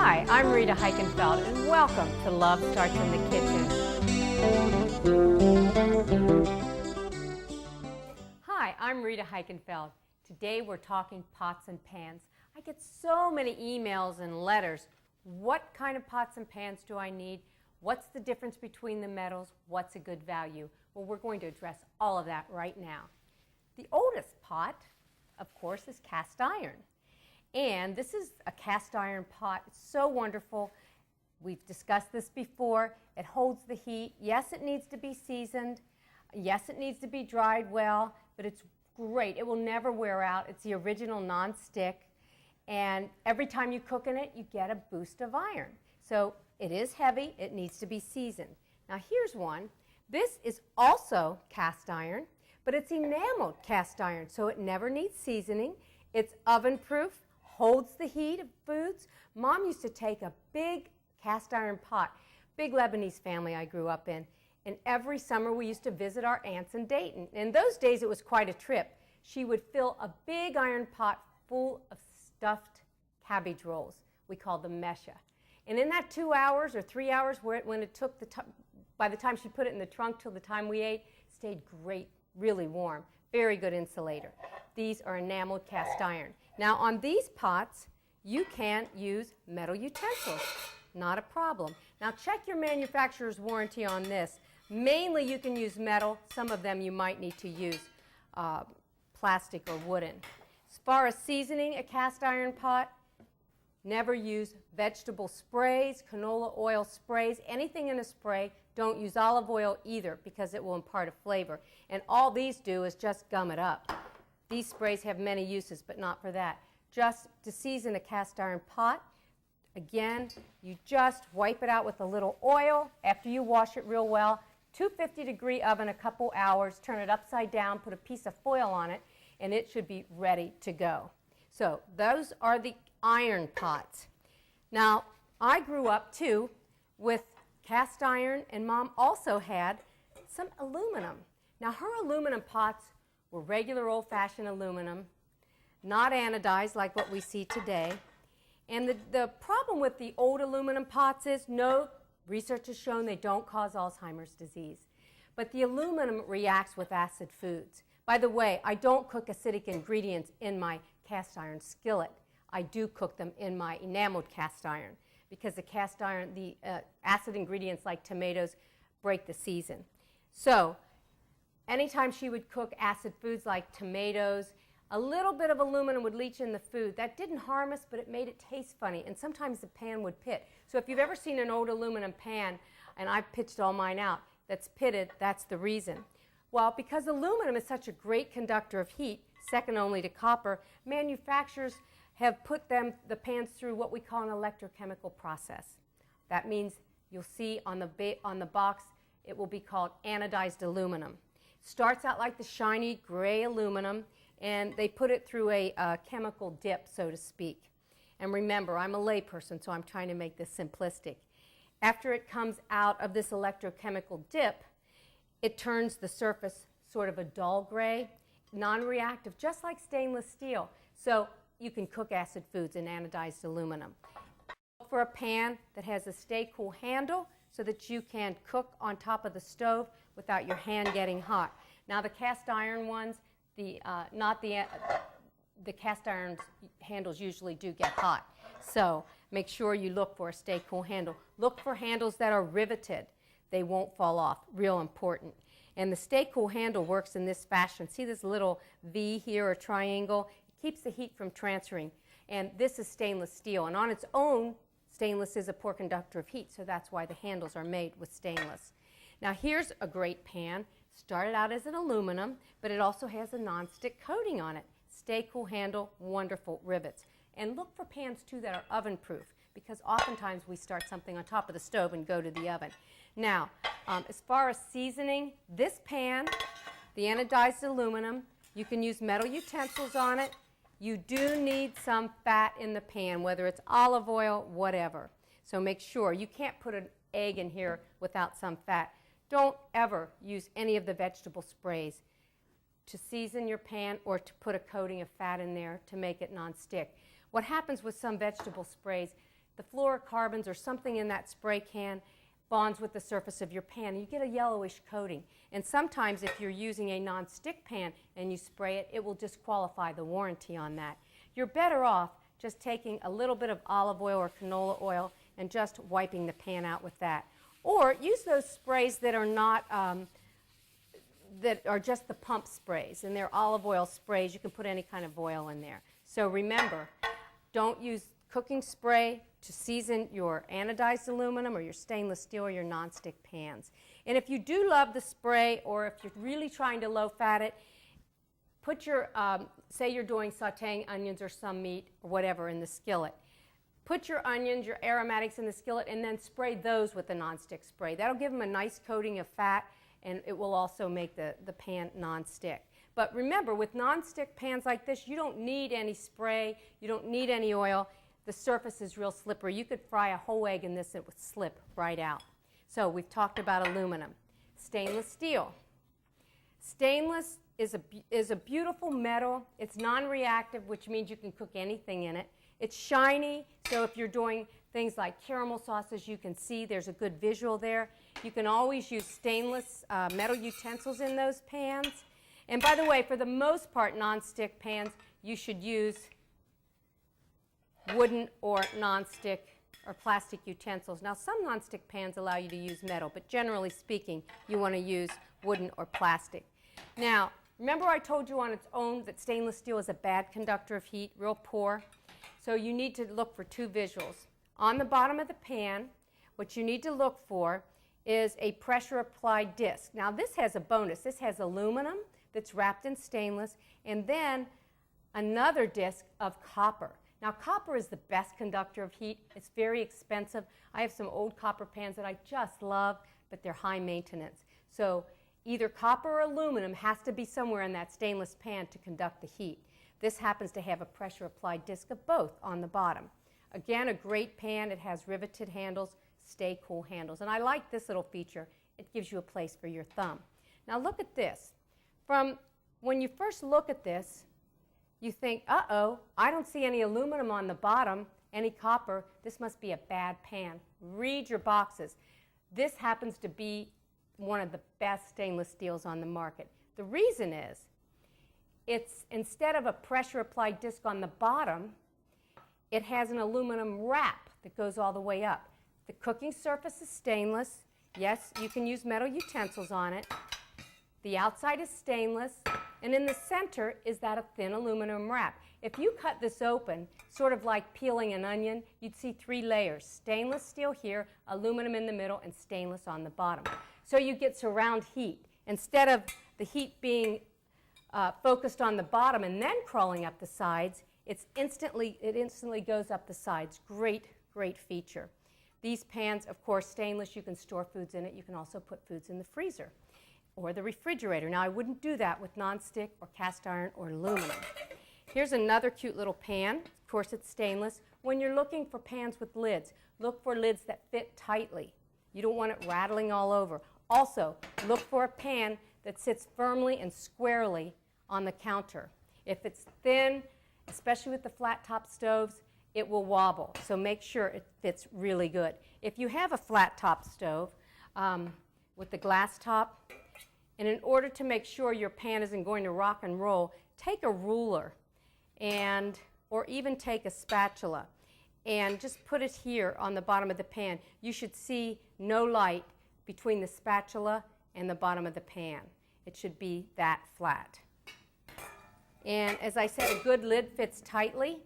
Hi, I'm Rita Heikenfeld, and welcome to Love Starts in the Kitchen. Hi, I'm Rita Heikenfeld. Today we're talking pots and pans. I get so many emails and letters. What kind of pots and pans do I need? What's the difference between the metals? What's a good value? Well, we're going to address all of that right now. The oldest pot, of course, is cast iron. And this is a cast iron pot. It's so wonderful. We've discussed this before. It holds the heat. Yes, it needs to be seasoned. Yes, it needs to be dried well, but it's great. It will never wear out. It's the original non-stick. And every time you cook in it, you get a boost of iron. So it is heavy. It needs to be seasoned. Now here's one. This is also cast iron, but it's enameled cast iron, so it never needs seasoning. It's oven-proof. Holds the heat of foods. Mom used to take a big cast iron pot, big Lebanese family I grew up in, and every summer we used to visit our aunts in Dayton. In those days it was quite a trip. She would fill a big iron pot full of stuffed cabbage rolls. We called them mesha. And in that 2 hours or 3 hours when it took by the time she put it in the trunk till the time we ate, stayed great, really warm, very good insulator. These are enameled cast iron. Now on these pots, you can use metal utensils, not a problem. Now check your manufacturer's warranty on this. Mainly you can use metal, some of them you might need to use plastic or wooden. As far as seasoning a cast iron pot, never use vegetable sprays, canola oil sprays, anything in a spray. Don't use olive oil either because it will impart a flavor. And all these do is just gum it up. These sprays have many uses, but not for that. Just to season a cast iron pot, again, you just wipe it out with a little oil after you wash it real well. 250-degree oven a couple hours, turn it upside down, put a piece of foil on it, and it should be ready to go. So those are the iron pots. Now, I grew up too with cast iron, and Mom also had some aluminum. Now her aluminum pots were regular old-fashioned aluminum, not anodized like what we see today. And the problem with the old aluminum pots is no research has shown they don't cause Alzheimer's disease. But the aluminum reacts with acid foods. By the way, I don't cook acidic ingredients in my cast iron skillet. I do cook them in my enameled cast iron because the cast iron, the acid ingredients like tomatoes break the season. So anytime she would cook acid foods like tomatoes, a little bit of aluminum would leach in the food. That didn't harm us, but it made it taste funny, and sometimes the pan would pit. So if you've ever seen an old aluminum pan, and I've pitched all mine out, that's pitted, that's the reason. Well, because aluminum is such a great conductor of heat, second only to copper, manufacturers have put the pans through what we call an electrochemical process. That means you'll see on the box, it will be called anodized aluminum. Starts out like the shiny gray aluminum, and they put it through a chemical dip, so to speak. And remember, I'm a layperson, so I'm trying to make this simplistic. After it comes out of this electrochemical dip, it turns the surface sort of a dull gray, non-reactive, just like stainless steel. So you can cook acid foods in anodized aluminum. Look for a pan that has a stay cool handle so that you can cook on top of the stove without your hand getting hot. Now the cast iron ones, the cast iron handles usually do get hot. So make sure you look for a stay cool handle. Look for handles that are riveted. They won't fall off, real important. And the stay cool handle works in this fashion. See this little V here or triangle? It keeps the heat from transferring. And this is stainless steel. And on its own, stainless is a poor conductor of heat, so that's why the handles are made with stainless. Now here's a great pan. Started out as an aluminum, but it also has a non-stick coating on it. Stay cool handle, wonderful rivets. And look for pans too that are oven proof, because oftentimes we start something on top of the stove and go to the oven. Now, as far as seasoning, this pan, the anodized aluminum, you can use metal utensils on it. You do need some fat in the pan, whether it's olive oil, whatever. So make sure. You can't put an egg in here without some fat. Don't ever use any of the vegetable sprays to season your pan or to put a coating of fat in there to make it non-stick. What happens with some vegetable sprays, the fluorocarbons or something in that spray can bonds with the surface of your pan, and you get a yellowish coating. And sometimes if you're using a non-stick pan and you spray it, it will disqualify the warranty on that. You're better off just taking a little bit of olive oil or canola oil and just wiping the pan out with that. Or use those sprays that are not, that are just the pump sprays, and they're olive oil sprays. You can put any kind of oil in there. So remember, don't use cooking spray to season your anodized aluminum or your stainless steel or your nonstick pans. And if you do love the spray, or if you're really trying to low fat it, put your, say you're doing sauteing onions or some meat or whatever in the skillet. Put your onions, your aromatics in the skillet, and then spray those with the nonstick spray. That'll give them a nice coating of fat, and it will also make the pan nonstick. But remember, with nonstick pans like this, you don't need any spray, you don't need any oil. The surface is real slippery. You could fry a whole egg in this and it would slip right out. So we've talked about aluminum. Stainless steel. Stainless is a beautiful metal. It's non-reactive, which means you can cook anything in it. It's shiny, so if you're doing things like caramel sauces, you can see there's a good visual there. You can always use stainless metal utensils in those pans. And by the way, for the most part, non-stick pans, you should use wooden or non-stick or plastic utensils. Now, some non-stick pans allow you to use metal, but generally speaking, you want to use wooden or plastic. Now, remember I told you on its own that stainless steel is a bad conductor of heat, real poor? So you need to look for two visuals. On the bottom of the pan, what you need to look for is a pressure applied disc. Now, this has a bonus. This has aluminum that's wrapped in stainless, and then another disc of copper. Now, copper is the best conductor of heat. It's very expensive. I have some old copper pans that I just love, but they're high maintenance. So either copper or aluminum has to be somewhere in that stainless pan to conduct the heat. This happens to have a pressure applied disc of both on the bottom. Again, a great pan. It has riveted handles, stay cool handles. And I like this little feature. It gives you a place for your thumb. Now look at this. From when you first look at this, you think, uh-oh, I don't see any aluminum on the bottom, any copper. This must be a bad pan. Read your boxes. This happens to be one of the best stainless steels on the market. The reason is, it's instead of a pressure applied disc on the bottom, it has an aluminum wrap that goes all the way up. The cooking surface is stainless. Yes, you can use metal utensils on it. The outside is stainless, and in the center is that a thin aluminum wrap. If you cut this open, sort of like peeling an onion, you'd see three layers. Stainless steel here, aluminum in the middle, and stainless on the bottom. So you get surround heat. Instead of the heat being focused on the bottom and then crawling up the sides, it instantly goes up the sides. Great, great feature. These pans, of course, stainless, you can store foods in it. You can also put foods in the freezer or the refrigerator. Now, I wouldn't do that with nonstick or cast iron or aluminum. Here's another cute little pan. Of course, it's stainless. When you're looking for pans with lids, look for lids that fit tightly. You don't want it rattling all over. Also, look for a pan that sits firmly and squarely on the counter. If it's thin, especially with the flat top stoves, it will wobble. So make sure it fits really good. If you have a flat top stove with the glass top, and in order to make sure your pan isn't going to rock and roll, take a ruler or even take a spatula and just put it here on the bottom of the pan. You should see no light between the spatula and the bottom of the pan. It should be that flat. And as I said, a good lid fits tightly.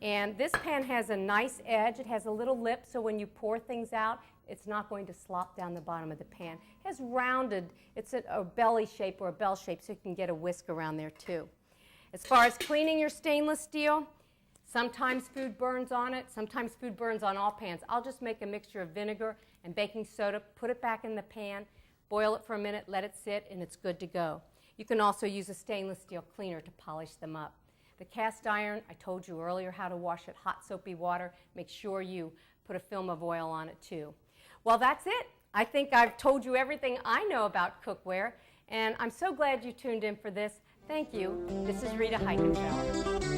And this pan has a nice edge. It has a little lip, so when you pour things out, it's not going to slop down the bottom of the pan. It has rounded, it's a belly shape or a bell shape, so you can get a whisk around there too. As far as cleaning your stainless steel, sometimes food burns on it, sometimes food burns on all pans. I'll just make a mixture of vinegar and baking soda, put it back in the pan, boil it for a minute, let it sit, and it's good to go. You can also use a stainless steel cleaner to polish them up. The cast iron, I told you earlier how to wash it, hot soapy water. Make sure you put a film of oil on it too. Well, that's it. I think I've told you everything I know about cookware, and I'm so glad you tuned in for this. Thank you. This is Rita Heikenfeld.